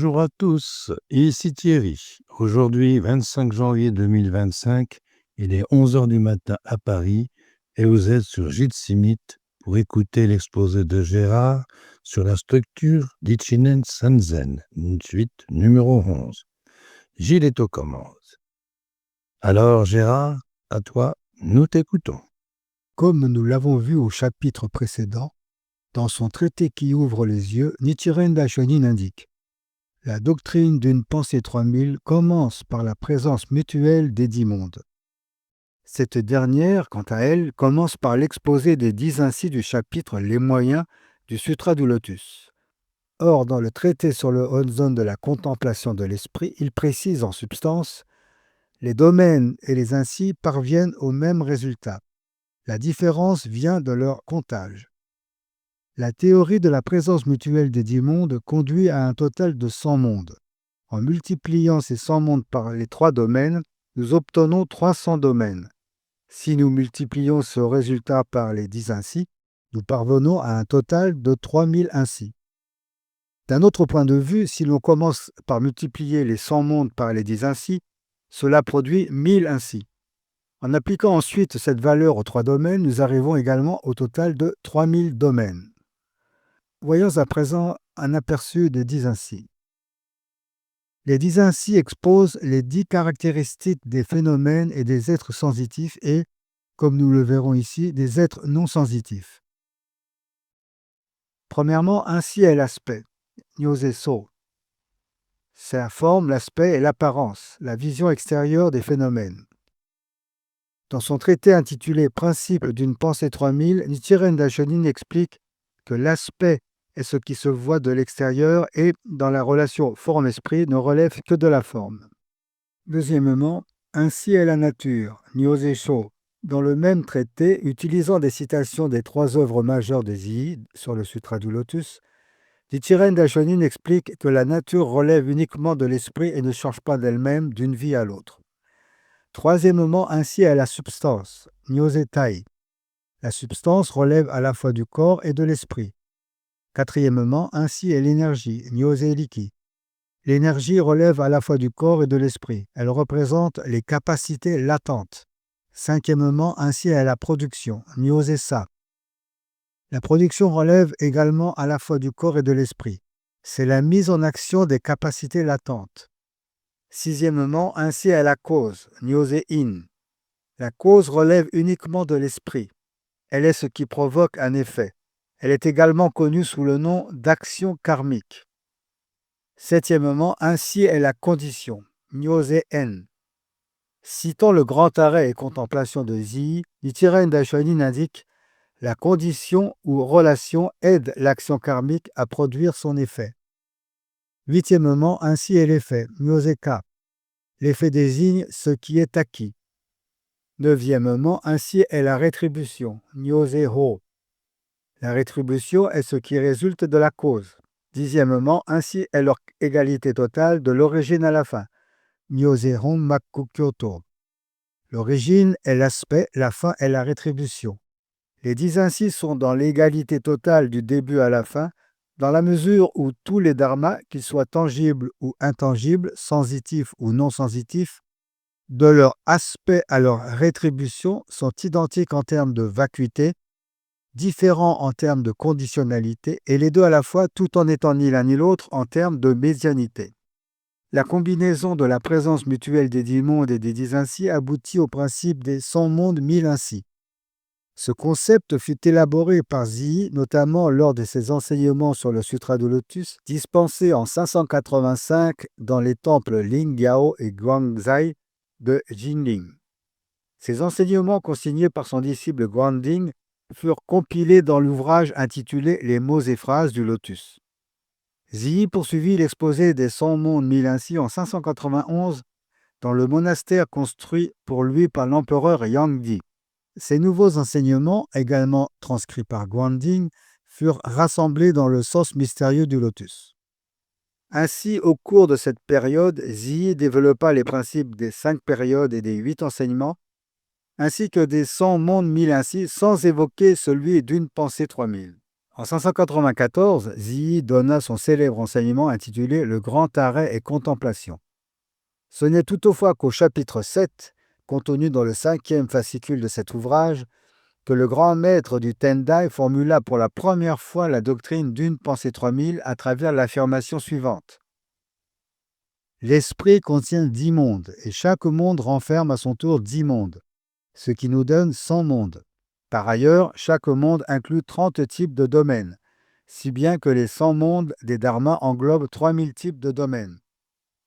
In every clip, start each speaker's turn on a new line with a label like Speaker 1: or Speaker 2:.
Speaker 1: Bonjour à tous, ici Thierry. Aujourd'hui, 25 janvier 2025, il est 11 heures du matin à Paris et vous êtes sur Gilles Simit pour écouter l'exposé de Gérard sur la structure d'Ichinen Sanzen, suite numéro 11. Gilles est aux commandes. Alors Gérard, à toi, nous t'écoutons.
Speaker 2: Comme nous l'avons vu au chapitre précédent, dans son traité qui ouvre les yeux, Nichiren Daishonin indique: la doctrine d'une pensée 3000 commence par la présence mutuelle des 10 mondes. Cette dernière, quant à elle, commence par l'exposé des 10 ainsi du chapitre Les moyens du Sutra du Lotus. Or, dans le traité sur le Honzon de la contemplation de l'esprit, il précise en substance: les domaines et les ainsi parviennent au même résultat. La différence vient de leur comptage. La théorie de la présence mutuelle des 10 mondes conduit à un total de 100 mondes. En multipliant ces 100 mondes par les 3 domaines, nous obtenons 300 domaines. Si nous multiplions ce résultat par les 10 ainsi, nous parvenons à un total de 3000 ainsi. D'un autre point de vue, si l'on commence par multiplier les 100 mondes par les 10 ainsi, cela produit 1000 ainsi. En appliquant ensuite cette valeur aux 3 domaines, nous arrivons également au total de 3000 domaines. Voyons à présent un aperçu des 10 ainsi. Les 10 ainsi exposent les 10 caractéristiques des phénomènes et des êtres sensitifs et, comme nous le verrons ici, des êtres non sensitifs. Premièrement, ainsi est l'aspect, Nyoze-so. C'est la forme, l'aspect et l'apparence, la vision extérieure des phénomènes. Dans son traité intitulé Principe d'une pensée 3000, Nichiren Daishonin explique que l'aspect est ce qui se voit de l'extérieur et, dans la relation forme-esprit, ne relève que de la forme. Deuxièmement, ainsi est la nature, Nyoze-sho. Dans le même traité, utilisant des citations des 3 œuvres majeures des Zii sur le Sutra du Lotus, Nichiren Daishonin explique que la nature relève uniquement de l'esprit et ne change pas d'elle-même d'une vie à l'autre. Troisièmement, ainsi est la substance, Nyoze-tai. La substance relève à la fois du corps et de l'esprit. Quatrièmement, ainsi est l'énergie, Nyoze-riki. L'énergie relève à la fois du corps et de l'esprit. Elle représente les capacités latentes. Cinquièmement, ainsi est la production, Nyoze-sa. La production relève également à la fois du corps et de l'esprit. C'est la mise en action des capacités latentes. Sixièmement, ainsi est la cause, Nyoze-in. La cause relève uniquement de l'esprit. Elle est ce qui provoque un effet. Elle est également connue sous le nom d'action karmique. Septièmement, ainsi est la condition, Nyoze-en. Citant le grand arrêt et contemplation de Zii, Nichiren Daishonin indique: la condition ou relation aide l'action karmique à produire son effet. Huitièmement, ainsi est l'effet, Nyoze-ka. L'effet désigne ce qui est acquis. Neuvièmement, ainsi est la rétribution, Nyoze-ho. La rétribution est ce qui résulte de la cause. Dixièmement, ainsi est leur égalité totale de l'origine à la fin, Nyoze-hon maku kyoto. L'origine est l'aspect, la fin est la rétribution. Les 10 ainsi sont dans l'égalité totale du début à la fin, dans la mesure où tous les dharmas, qu'ils soient tangibles ou intangibles, sensitifs ou non sensitifs, de leur aspect à leur rétribution, sont identiques en termes de vacuité, différents en termes de conditionnalité, et les deux à la fois, tout en n'étant ni l'un ni l'autre en termes de médianité. La combinaison de la présence mutuelle des 10 mondes et des 10 ainsi aboutit au principe des 100 mondes 1000 ainsi. Ce concept fut élaboré par Zii, notamment lors de ses enseignements sur le Sutra du Lotus, dispensés en 585 dans les temples Lingyao et Guangzai de Jinling. Ces enseignements consignés par son disciple Guanding furent compilés dans l'ouvrage intitulé Les mots et phrases du Lotus. Zii poursuivit l'exposé des 100 mondes 1000 ainsi en 591 dans le monastère construit pour lui par l'empereur Yangdi. Ces nouveaux enseignements, également transcrits par Guanding, furent rassemblés dans le sens mystérieux du lotus. Ainsi, au cours de cette période, Zii développa les principes des 5 périodes et des 8 enseignements, ainsi que des 100 mondes 1000 ainsi, sans évoquer celui d'une pensée 3000. En 594, Ziyi donna son célèbre enseignement intitulé « Le grand arrêt et contemplation ». Ce n'est toutefois qu'au chapitre 7, contenu dans le 5e fascicule de cet ouvrage, que le grand maître du Tendai formula pour la première fois la doctrine d'une pensée 3000 à travers l'affirmation suivante. L'esprit contient 10 mondes, et chaque monde renferme à son tour 10 mondes, ce qui nous donne 100 mondes. Par ailleurs, chaque monde inclut 30 types de domaines, si bien que les 100 mondes des dharmas englobent 3000 types de domaines.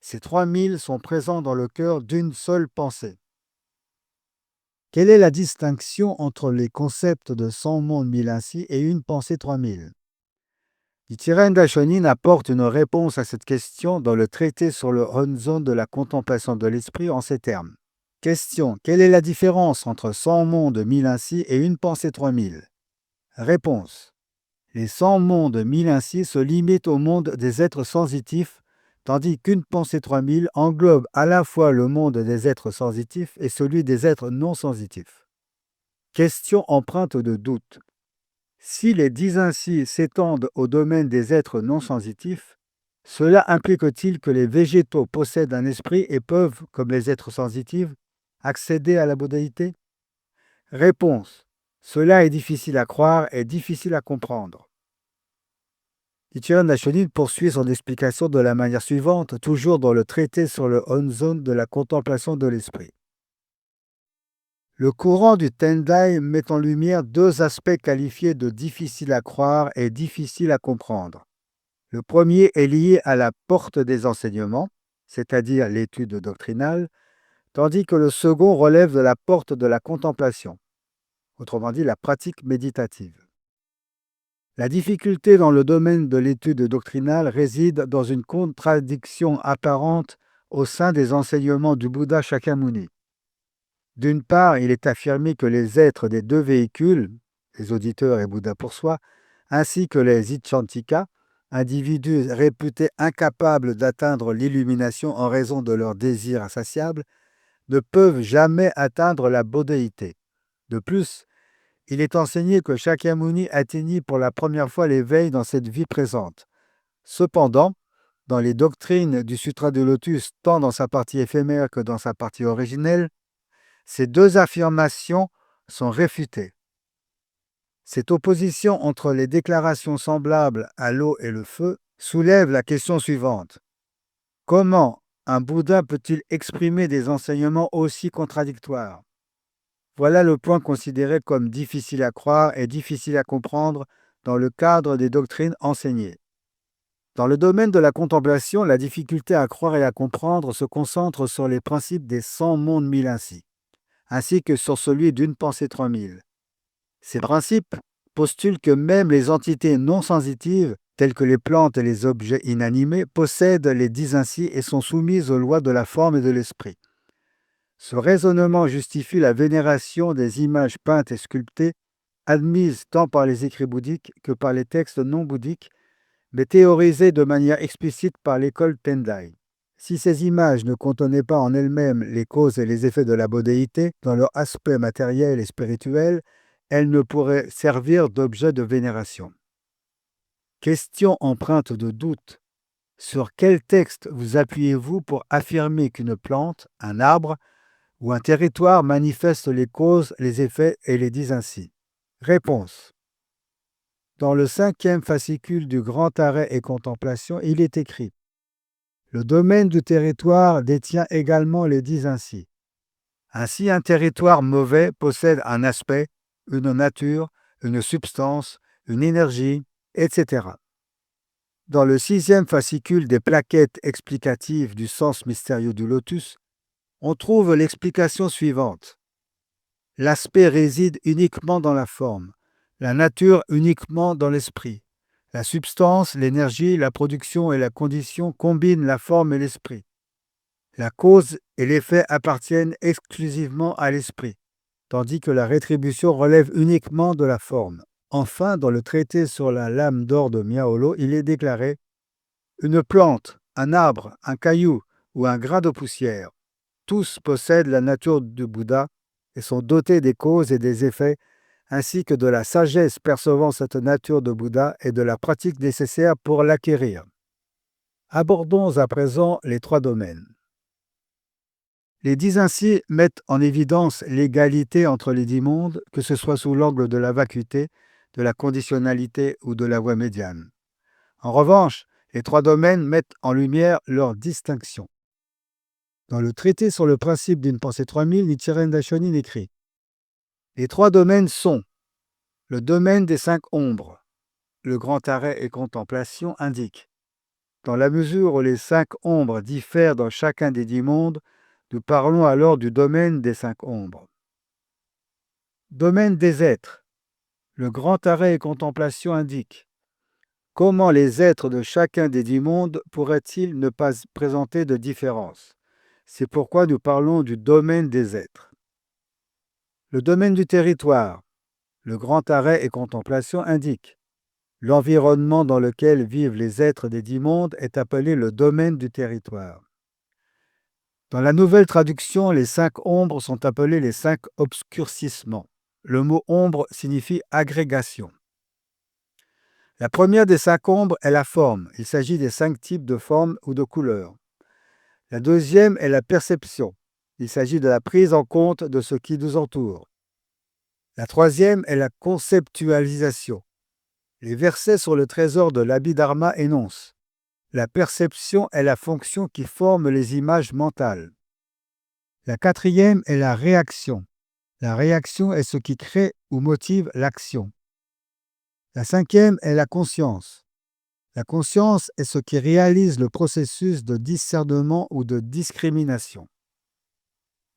Speaker 2: Ces 3000 sont présents dans le cœur d'une seule pensée. Quelle est la distinction entre les concepts de 100 mondes milinsi et une pensée 3000 ? Nichiren Daishonin apporte une réponse à cette question dans le traité sur le Honzon de la contemplation de l'esprit en ces termes. Question. Quelle est la différence entre 100 mondes milinsi et une pensée 3000 ? Réponse. Les 100 mondes milinsi se limitent au monde des êtres sensitifs, tandis qu'une pensée 3000 englobe à la fois le monde des êtres sensitifs et celui des êtres non sensitifs. Question empreinte de doute. Si les 10 ainsi s'étendent au domaine des êtres non sensitifs, cela implique-t-il que les végétaux possèdent un esprit et peuvent, comme les êtres sensitifs, accéder à la bouddhaïté ? Réponse. Cela est difficile à croire et difficile à comprendre. Nichiren Daishonin poursuit son explication de la manière suivante, toujours dans le traité sur le Honzon de la contemplation de l'esprit. Le courant du Tendai met en lumière deux aspects qualifiés de difficiles à croire et difficiles à comprendre. Le premier est lié à la porte des enseignements, c'est-à-dire l'étude doctrinale, tandis que le second relève de la porte de la contemplation, autrement dit la pratique méditative. La difficulté dans le domaine de l'étude doctrinale réside dans une contradiction apparente au sein des enseignements du Bouddha Shakyamuni. D'une part, il est affirmé que les êtres des deux véhicules, les auditeurs et Bouddha pour soi, ainsi que les Ichantika, individus réputés incapables d'atteindre l'illumination en raison de leurs désirs insatiables, ne peuvent jamais atteindre la bouddhaïté. De plus, il est enseigné que Shakyamuni atteignit pour la première fois l'éveil dans cette vie présente. Cependant, dans les doctrines du Sutra du Lotus, tant dans sa partie éphémère que dans sa partie originelle, ces deux affirmations sont réfutées. Cette opposition entre les déclarations semblables à l'eau et le feu soulève la question suivante. Comment un Bouddha peut-il exprimer des enseignements aussi contradictoires ? Voilà le point considéré comme difficile à croire et difficile à comprendre dans le cadre des doctrines enseignées. Dans le domaine de la contemplation, la difficulté à croire et à comprendre se concentre sur les principes des 100 mondes milinsi, ainsi que sur celui d'une pensée 3000. Ces principes postulent que même les entités non sensitives, telles que les plantes et les objets inanimés, possèdent les 10 ainsi et sont soumises aux lois de la forme et de l'esprit. Ce raisonnement justifie la vénération des images peintes et sculptées, admises tant par les écrits bouddhiques que par les textes non bouddhiques, mais théorisées de manière explicite par l'école Tendai. Si ces images ne contenaient pas en elles-mêmes les causes et les effets de la bouddhaïté, dans leur aspect matériel et spirituel, elles ne pourraient servir d'objet de vénération. Question empreinte de doute. Sur quel texte vous appuyez-vous pour affirmer qu'une plante, un arbre ou un territoire manifeste les causes, les effets et les 10 ainsi ? Réponse. Dans le 5e fascicule du Grand Arrêt et Contemplation, il est écrit « Le domaine du territoire détient également les 10 ainsi. Ainsi, un territoire mauvais possède un aspect, une nature, une substance, une énergie, etc. » Dans le 6e fascicule des plaquettes explicatives du sens mystérieux du lotus, on trouve l'explication suivante. L'aspect réside uniquement dans la forme, la nature uniquement dans l'esprit. La substance, l'énergie, la production et la condition combinent la forme et l'esprit. La cause et l'effet appartiennent exclusivement à l'esprit, tandis que la rétribution relève uniquement de la forme. Enfin, dans le traité sur la lame d'or de Miaolo, il est déclaré « Une plante, un arbre, un caillou ou un grain de poussière, tous possèdent la nature du Bouddha et sont dotés des causes et des effets ainsi que de la sagesse percevant cette nature de Bouddha et de la pratique nécessaire pour l'acquérir. Abordons à présent les 3 domaines. Les 10 ainsi mettent en évidence l'égalité entre les 10 mondes, que ce soit sous l'angle de la vacuité, de la conditionnalité ou de la voie médiane. En revanche, les 3 domaines mettent en lumière leur distinction. Dans le traité sur le principe d'une pensée 3000, Nichiren Daishonin écrit « Les 3 domaines sont le domaine des 5 ombres. Le grand arrêt et contemplation indique. Dans la mesure où les 5 ombres diffèrent dans chacun des 10 mondes, nous parlons alors du domaine des 5 ombres. Domaine des êtres. Le grand arrêt et contemplation indique. Comment les êtres de chacun des 10 mondes pourraient-ils ne pas présenter de différence? C'est pourquoi nous parlons du domaine des êtres. Le domaine du territoire. Le grand arrêt et contemplation indique. L'environnement dans lequel vivent les êtres des 10 mondes est appelé le domaine du territoire. Dans la nouvelle traduction, les 5 ombres sont appelées les 5 obscurcissements. Le mot ombre signifie agrégation. La première des 5 ombres est la forme. Il s'agit des 5 types de formes ou de couleurs. La deuxième est la perception. Il s'agit de la prise en compte de ce qui nous entoure. La troisième est la conceptualisation. Les versets sur le trésor de l'Abhidharma énoncent. La perception est la fonction qui forme les images mentales. La quatrième est la réaction. La réaction est ce qui crée ou motive l'action. La cinquième est la conscience. La conscience est ce qui réalise le processus de discernement ou de discrimination.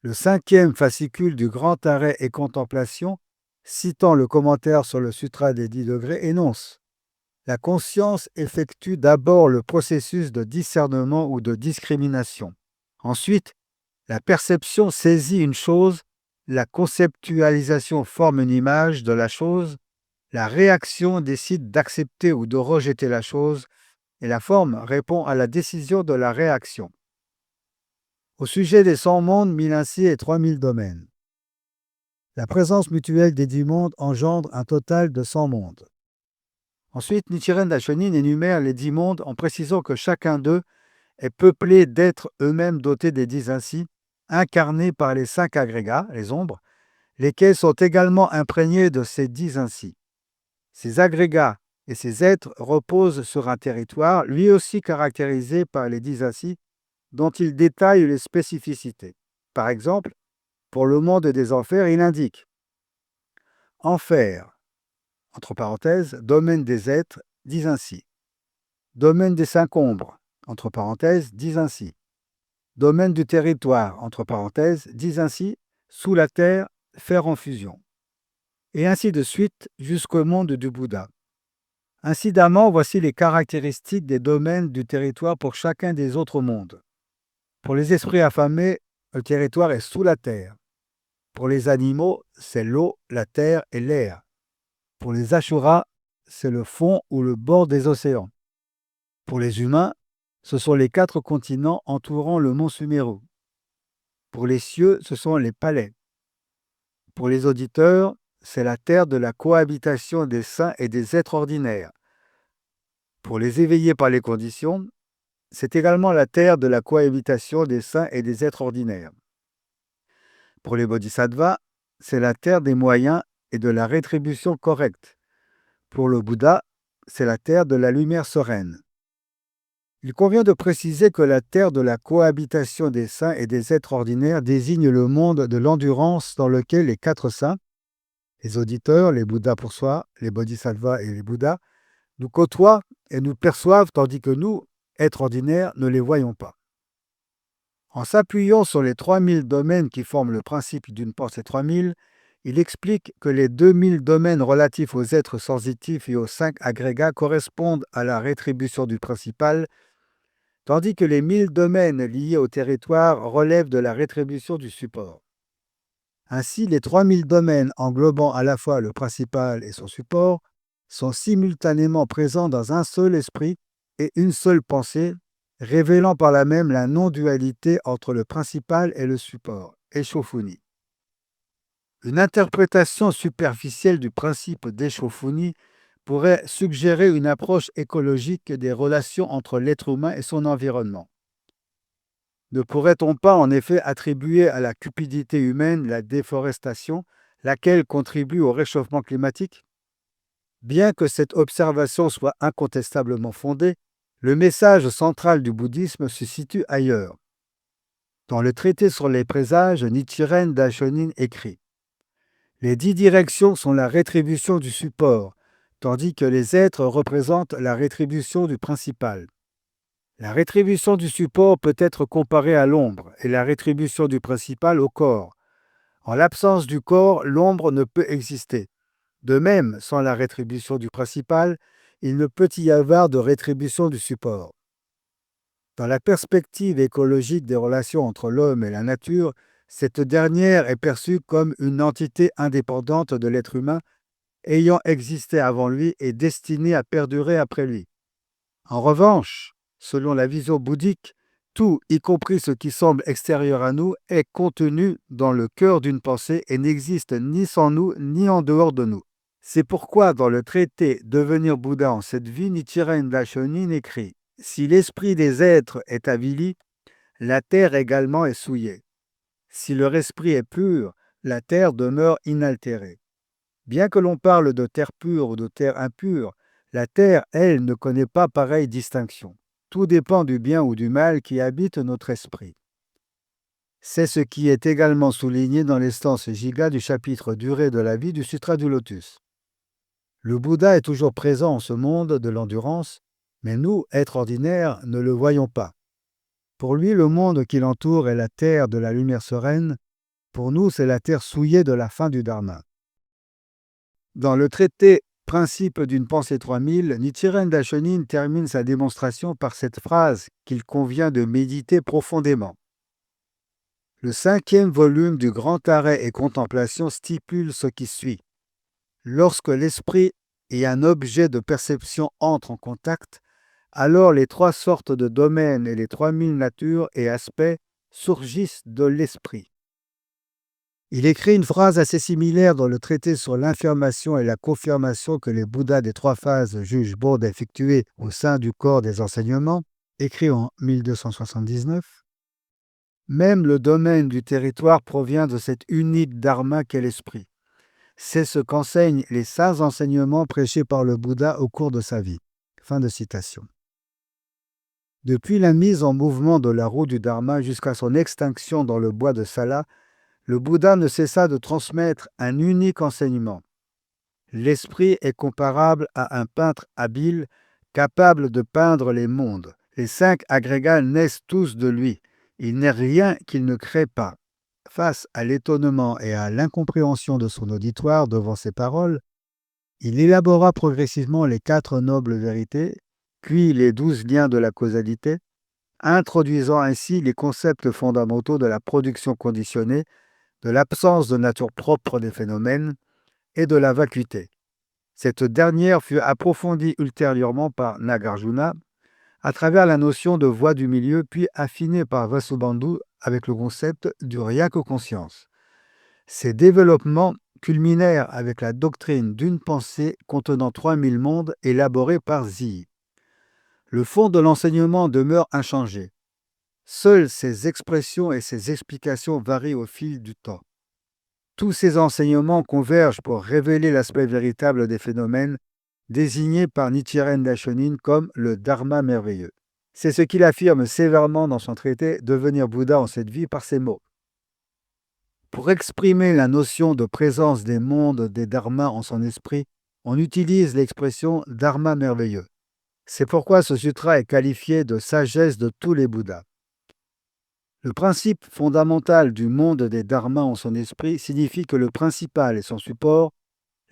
Speaker 2: Le 5e fascicule du Grand Arrêt et Contemplation, citant le commentaire sur le Sutra des 10 degrés, énonce « La conscience effectue d'abord le processus de discernement ou de discrimination. Ensuite, la perception saisit une chose, la conceptualisation forme une image de la chose, la réaction décide d'accepter ou de rejeter la chose, et la forme répond à la décision de la réaction. » Au sujet des 100 mondes, 1000 ainsi et 3000 domaines. La présence mutuelle des 10 mondes engendre un total de 100 mondes. Ensuite, Nichiren Daishonin énumère les 10 mondes en précisant que chacun d'eux est peuplé d'êtres eux-mêmes dotés des 10 ainsi, incarnés par les 5 agrégats, les ombres, lesquels sont également imprégnés de ces 10 ainsi. Ces agrégats et ces êtres reposent sur un territoire, lui aussi caractérisé par les 10 ainsi, dont il détaille les spécificités. Par exemple, pour le monde des enfers, il indique Enfer, entre parenthèses, domaine des êtres, dit ainsi. Domaine des 5 ombres, entre parenthèses, dit ainsi. Domaine du territoire, entre parenthèses, dit ainsi, sous la terre, fer en fusion. Et ainsi de suite jusqu'au monde du Bouddha. Incidemment, voici les caractéristiques des domaines du territoire pour chacun des autres mondes. Pour les esprits affamés, le territoire est sous la terre. Pour les animaux, c'est l'eau, la terre et l'air. Pour les ashuras, c'est le fond ou le bord des océans. Pour les humains, ce sont les 4 continents entourant le mont Sumeru. Pour les cieux, ce sont les palais. Pour les auditeurs, c'est la terre de la cohabitation des saints et des êtres ordinaires. Pour les éveillés par les conditions, c'est également la terre de la cohabitation des saints et des êtres ordinaires. Pour les bodhisattvas, c'est la terre des moyens et de la rétribution correcte. Pour le Bouddha, c'est la terre de la lumière sereine. Il convient de préciser que la terre de la cohabitation des saints et des êtres ordinaires désigne le monde de l'endurance dans lequel les 4 saints, les auditeurs, les Bouddhas pour soi, les bodhisattvas et les Bouddhas, nous côtoient et nous perçoivent tandis que nous, êtres ordinaires, ne les voyons pas. En s'appuyant sur les 3000 domaines qui forment le principe d'une pensée 3000, il explique que les 2000 domaines relatifs aux êtres sensitifs et aux 5 agrégats correspondent à la rétribution du principal, tandis que les 1000 domaines liés au territoire relèvent de la rétribution du support. Ainsi, les 3000 domaines englobant à la fois le principal et son support sont simultanément présents dans un seul esprit et une seule pensée, révélant par là même la non-dualité entre le principal et le support, et Shofuni. Une interprétation superficielle du principe d'Eshofuni pourrait suggérer une approche écologique des relations entre l'être humain et son environnement. Ne pourrait-on pas en effet attribuer à la cupidité humaine la déforestation, laquelle contribue au réchauffement climatique? Bien que cette observation soit incontestablement fondée, le message central du bouddhisme se situe ailleurs. Dans le traité sur les présages, Nichiren Daishonin écrit: les 10 directions sont la rétribution du support, tandis que les êtres représentent la rétribution du principal. La rétribution du support peut être comparée à l'ombre et la rétribution du principal au corps. En l'absence du corps, l'ombre ne peut exister. De même, sans la rétribution du principal, il ne peut y avoir de rétribution du support. Dans la perspective écologique des relations entre l'homme et la nature, cette dernière est perçue comme une entité indépendante de l'être humain, ayant existé avant lui et destinée à perdurer après lui. En revanche, selon la vision bouddhique, tout, y compris ce qui semble extérieur à nous, est contenu dans le cœur d'une pensée et n'existe ni sans nous ni en dehors de nous. C'est pourquoi dans le traité Devenir Bouddha en cette vie, Nichiren Daishonin écrit: si l'esprit des êtres est avili, la terre également est souillée. Si leur esprit est pur, la terre demeure inaltérée. Bien que l'on parle de terre pure ou de terre impure, la terre, elle, ne connaît pas pareille distinction. Tout dépend du bien ou du mal qui habite notre esprit. C'est ce qui est également souligné dans l'instance Jiga du chapitre Durée de la vie du Sutra du Lotus. Le Bouddha est toujours présent en ce monde de l'endurance, mais nous, êtres ordinaires, ne le voyons pas. Pour lui, le monde qui l'entoure est la terre de la lumière sereine. Pour nous, c'est la terre souillée de la fin du Dharma. Dans le traité Principe d'une pensée 3000, Nichiren Daishonin termine sa démonstration par cette phrase qu'il convient de méditer profondément. Le 5e volume du Grand Arrêt et Contemplation stipule ce qui suit. Lorsque l'esprit et un objet de perception entrent en contact, alors les 3 sortes de domaines et les 3000 natures et aspects surgissent de l'esprit. Il écrit une phrase assez similaire dans le traité sur l'information et la confirmation que les Bouddhas des 3 phases jugent bon d'effectuer au sein du corps des enseignements, écrit en 1279. Même le domaine du territoire provient de cet unique dharma qu'est l'esprit. C'est ce qu'enseignent les saints enseignements prêchés par le Bouddha au cours de sa vie. Fin de citation. Depuis la mise en mouvement de la roue du Dharma jusqu'à son extinction dans le bois de Sala, le Bouddha ne cessa de transmettre un unique enseignement. L'esprit est comparable à un peintre habile, capable de peindre les mondes. Les 5 agrégats naissent tous de lui. Il n'est rien qu'il ne crée pas. Face à l'étonnement et à l'incompréhension de son auditoire devant ces paroles, il élabora progressivement les 4 nobles vérités, puis les 12 liens de la causalité, introduisant ainsi les concepts fondamentaux de la production conditionnée, de l'absence de nature propre des phénomènes et de la vacuité. Cette dernière fut approfondie ultérieurement par Nagarjuna à travers la notion de voie du milieu, puis affinée par Vasubandhu avec le concept du rien que conscience. Ces développements culminèrent avec la doctrine d'une pensée contenant 3000 mondes élaborée par Zi. Le fond de l'enseignement demeure inchangé. Seules ses expressions et ses explications varient au fil du temps. Tous ces enseignements convergent pour révéler l'aspect véritable des phénomènes, désignés par Nichiren Daishonin comme le Dharma merveilleux. C'est ce qu'il affirme sévèrement dans son traité Devenir Bouddha en cette vie par ces mots. Pour exprimer la notion de présence des mondes des dharmas en son esprit, on utilise l'expression Dharma merveilleux. C'est pourquoi ce sutra est qualifié de sagesse de tous les Bouddhas. Le principe fondamental du monde des dharmas en son esprit signifie que le principal et son support,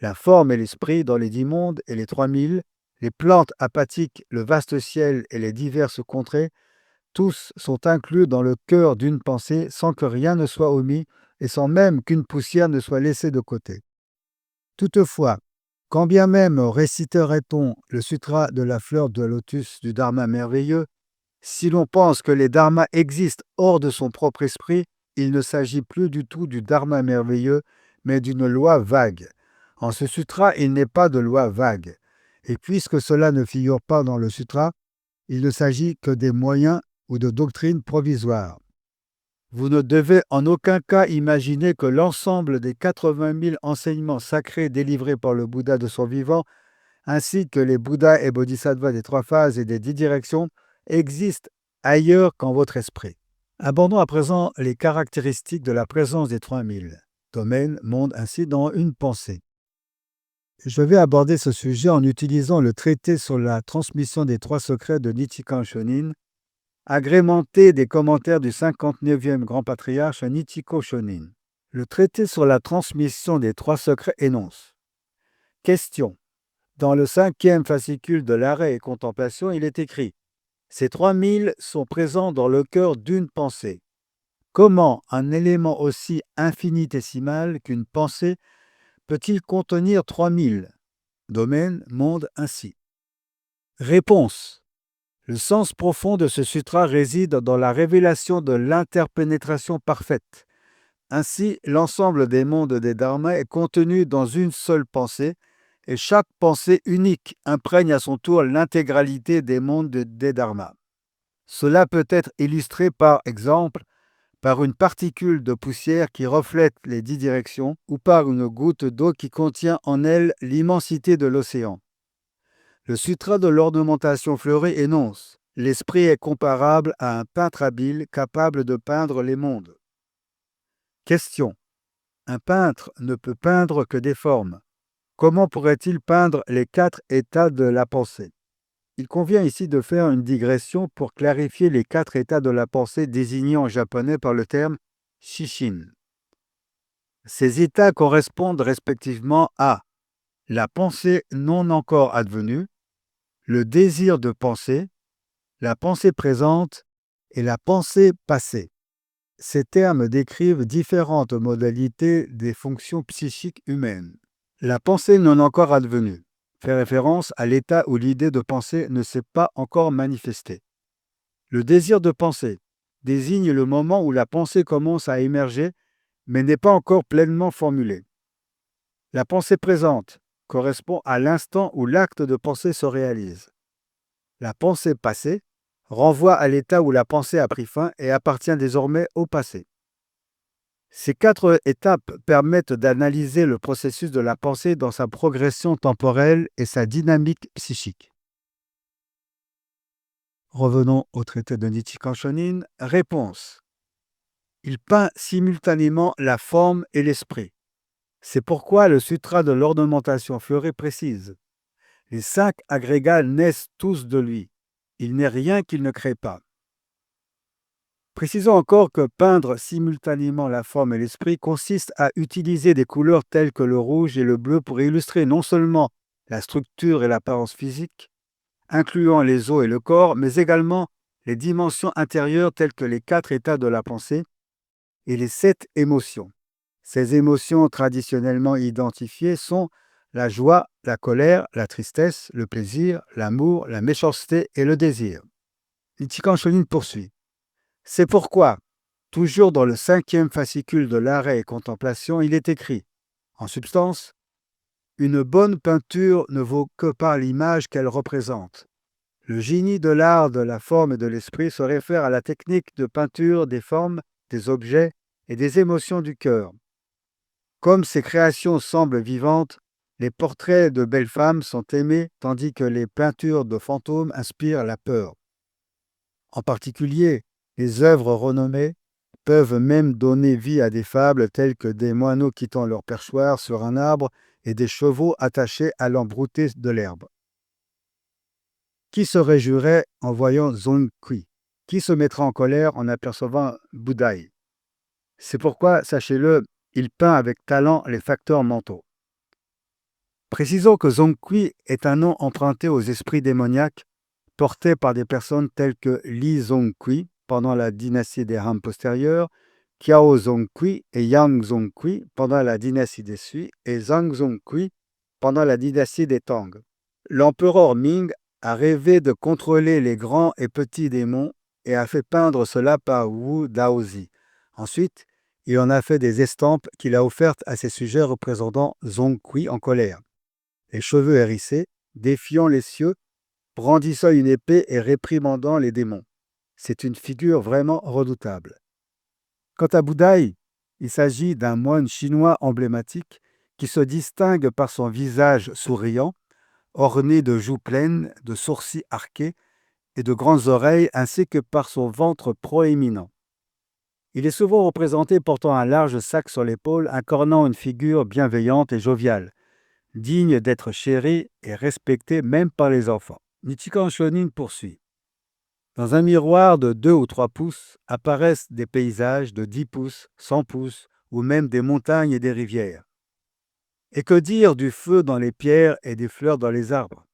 Speaker 2: la forme et l'esprit dans les 10 mondes et les 3000, les plantes apathiques, le vaste ciel et les diverses contrées, tous sont inclus dans le cœur d'une pensée sans que rien ne soit omis et sans même qu'une poussière ne soit laissée de côté. Toutefois, quand bien même réciterait-on le sutra de la fleur de lotus du Dharma merveilleux, si l'on pense que les dharmas existent hors de son propre esprit, il ne s'agit plus du tout du Dharma merveilleux, mais d'une loi vague. En ce sutra, il n'est pas de loi vague. Et puisque cela ne figure pas dans le sutra, il ne s'agit que des moyens ou de doctrines provisoires. Vous ne devez en aucun cas imaginer que l'ensemble des 80 000 enseignements sacrés délivrés par le Bouddha de son vivant, ainsi que les Bouddhas et Bodhisattvas des 3 phases et des 10 directions, existent ailleurs qu'en votre esprit. Abordons à présent les caractéristiques de la présence des 3000 domaines, mondes, ainsi dans une pensée. Je vais aborder ce sujet en utilisant le traité sur la transmission des 3 secrets de Nichikan Shonin, agrémenté des commentaires du 59e grand patriarche Nichiko Shonin. Le traité sur la transmission des 3 secrets énonce. Question. Dans le 5e fascicule de l'arrêt et contemplation, il est écrit « Ces 3000 sont présents dans le cœur d'une pensée. Comment un élément aussi infinitésimal qu'une pensée peut-il contenir 3000 domaines, mondes ainsi ?» Réponse. Le sens profond de ce sutra réside dans la révélation de l'interpénétration parfaite. Ainsi, l'ensemble des mondes des dharmas est contenu dans une seule pensée, et chaque pensée unique imprègne à son tour l'intégralité des mondes des dharmas. Cela peut être illustré par exemple par une particule de poussière qui reflète les 10 directions ou par une goutte d'eau qui contient en elle l'immensité de l'océan. Le sutra de l'ornementation fleurie énonce « L'esprit est comparable à un peintre habile capable de peindre les mondes. » Question. Un peintre ne peut peindre que des formes. Comment pourrait-il peindre les 4 états de la pensée? Il convient ici de faire une digression pour clarifier les 4 états de la pensée désignés en japonais par le terme shishin. Ces états correspondent respectivement à la pensée non encore advenue, le désir de penser, la pensée présente et la pensée passée. Ces termes décrivent différentes modalités des fonctions psychiques humaines. La pensée non encore advenue fait référence à l'état où l'idée de penser ne s'est pas encore manifestée. Le désir de penser désigne le moment où la pensée commence à émerger mais n'est pas encore pleinement formulée. La pensée présente correspond à l'instant où l'acte de penser se réalise. La pensée passée renvoie à l'état où la pensée a pris fin et appartient désormais au passé. Ces 4 étapes permettent d'analyser le processus de la pensée dans sa progression temporelle et sa dynamique psychique. Revenons au traité de Nichikan Shonin. Réponse. Il peint simultanément la forme et l'esprit. C'est pourquoi le sutra de l'ornementation fleurie précise « Les 5 agrégats naissent tous de lui. Il n'est rien qu'il ne crée pas. » Précisons encore que peindre simultanément la forme et l'esprit consiste à utiliser des couleurs telles que le rouge et le bleu pour illustrer non seulement la structure et l'apparence physique, incluant les os et le corps, mais également les dimensions intérieures telles que les 4 états de la pensée et les 7 émotions. Ces émotions traditionnellement identifiées sont la joie, la colère, la tristesse, le plaisir, l'amour, la méchanceté et le désir. Nichikan Shonin poursuit. C'est pourquoi, toujours dans le 5e fascicule de l'arrêt et contemplation, il est écrit, en substance, « Une bonne peinture ne vaut que par l'image qu'elle représente. Le génie de l'art de la forme et de l'esprit se réfère à la technique de peinture des formes, des objets et des émotions du cœur. Comme ces créations semblent vivantes, les portraits de belles femmes sont aimés tandis que les peintures de fantômes inspirent la peur. En particulier, les œuvres renommées peuvent même donner vie à des fables telles que des moineaux quittant leur perchoir sur un arbre et des chevaux attachés à l'embrouté de l'herbe. Qui se réjouirait en voyant Zongkui? Qui se mettra en colère en apercevant Budai? C'est pourquoi, sachez-le, il peint avec talent les facteurs mentaux. Précisons que Zongkui est un nom emprunté aux esprits démoniaques portés par des personnes telles que Li Zongkui pendant la dynastie des Han postérieure, Qiao Zongkui et Yang Zongkui pendant la dynastie des Sui et Zhang Zongkui pendant la dynastie des Tang. L'empereur Ming a rêvé de contrôler les grands et petits démons et a fait peindre cela par Wu Daozi. Ensuite, Il en a fait des estampes qu'il a offertes à ses sujets représentant Zhongqi en colère, les cheveux hérissés, défiant les cieux, brandissant une épée et réprimandant les démons. C'est une figure vraiment redoutable. Quant à Budai, il s'agit d'un moine chinois emblématique qui se distingue par son visage souriant, orné de joues pleines, de sourcils arqués et de grandes oreilles, ainsi que par son ventre proéminent. Il est souvent représenté portant un large sac sur l'épaule, incarnant une figure bienveillante et joviale, digne d'être chérie et respectée même par les enfants. Nichikan Shonin poursuit. Dans un miroir de 2 ou 3 pouces apparaissent des paysages de 10 pouces, 100 pouces, ou même des montagnes et des rivières. Et que dire du feu dans les pierres et des fleurs dans les arbres?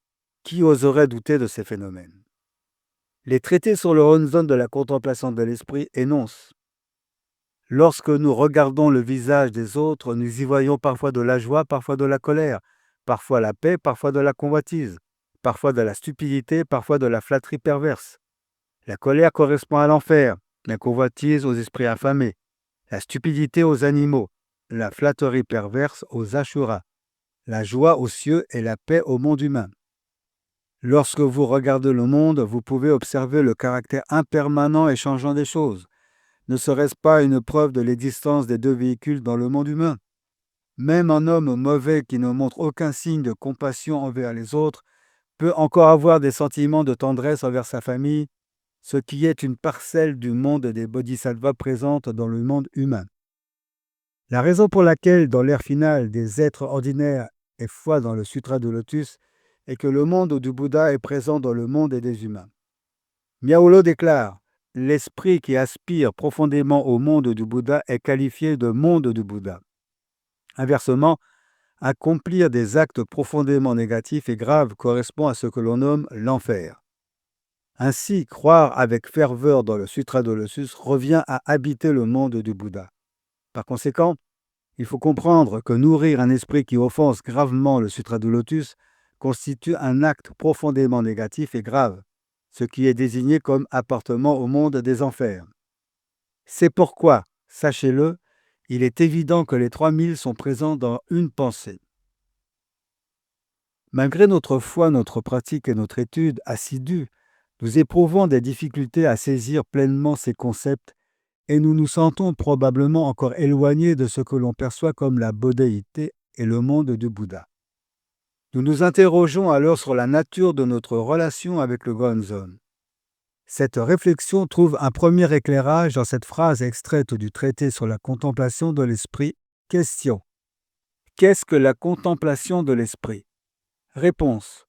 Speaker 2: Qui oserait douter de ces phénomènes? Les traités sur le Honzon de la contemplation de l'esprit énoncent: lorsque nous regardons le visage des autres, nous y voyons parfois de la joie, parfois de la colère, parfois la paix, parfois de la convoitise, parfois de la stupidité, parfois de la flatterie perverse. La colère correspond à l'enfer, la convoitise aux esprits affamés, la stupidité aux animaux, la flatterie perverse aux ashuras, la joie aux cieux et la paix au monde humain. Lorsque vous regardez le monde, vous pouvez observer le caractère impermanent et changeant des choses. Ne serait-ce pas une preuve de l'existence des 2 véhicules dans le monde humain? Même un homme mauvais qui ne montre aucun signe de compassion envers les autres peut encore avoir des sentiments de tendresse envers sa famille, ce qui est une parcelle du monde des bodhisattvas présente dans le monde humain. La raison pour laquelle, dans l'ère finale, des êtres ordinaires aient foi dans le Sutra du Lotus est que le monde du Bouddha est présent dans le monde des humains. Miaolo déclare: l'esprit qui aspire profondément au monde du Bouddha est qualifié de monde du Bouddha. Inversement, accomplir des actes profondément négatifs et graves correspond à ce que l'on nomme l'enfer. Ainsi, croire avec ferveur dans le Sutra de Lotus revient à habiter le monde du Bouddha. Par conséquent, il faut comprendre que nourrir un esprit qui offense gravement le Sutra du Lotus constitue un acte profondément négatif et grave, ce qui est désigné comme appartenant au monde des enfers. C'est pourquoi, sachez-le, il est évident que les 3000 sont présents dans une pensée. Malgré notre foi, notre pratique et notre étude assidue, nous éprouvons des difficultés à saisir pleinement ces concepts et nous nous sentons probablement encore éloignés de ce que l'on perçoit comme la bodhéité et le monde du Bouddha. Nous nous interrogeons alors sur la nature de notre relation avec le Gonzon. Cette réflexion trouve un premier éclairage dans cette phrase extraite du traité sur la contemplation de l'esprit. Question. Qu'est-ce que la contemplation de l'esprit? Réponse.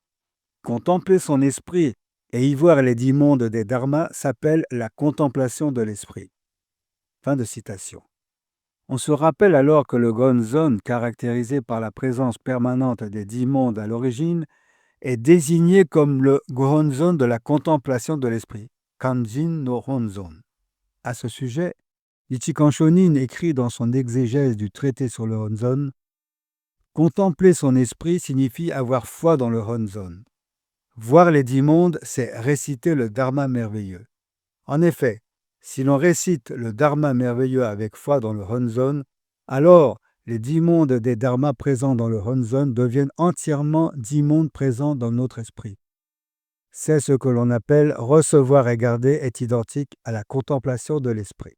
Speaker 2: Contempler son esprit et y voir les 10 mondes des dharmas s'appelle la contemplation de l'esprit. Fin de citation. On se rappelle alors que le Gonzon, caractérisé par la présence permanente des 10 mondes à l'origine, est désigné comme le Gonzon de la contemplation de l'esprit, Kanjin no Honzon. À ce sujet, Nichikan Shonin écrit dans son exégèse du traité sur le Honzon: contempler son esprit signifie avoir foi dans le Honzon. Voir les 10 mondes, c'est réciter le Dharma merveilleux. En effet, si l'on récite le Dharma merveilleux avec foi dans le Honzon, alors les 10 mondes des Dharmas présents dans le Honzon deviennent entièrement 10 mondes présents dans notre esprit. C'est ce que l'on appelle recevoir et garder est identique à la contemplation de l'esprit.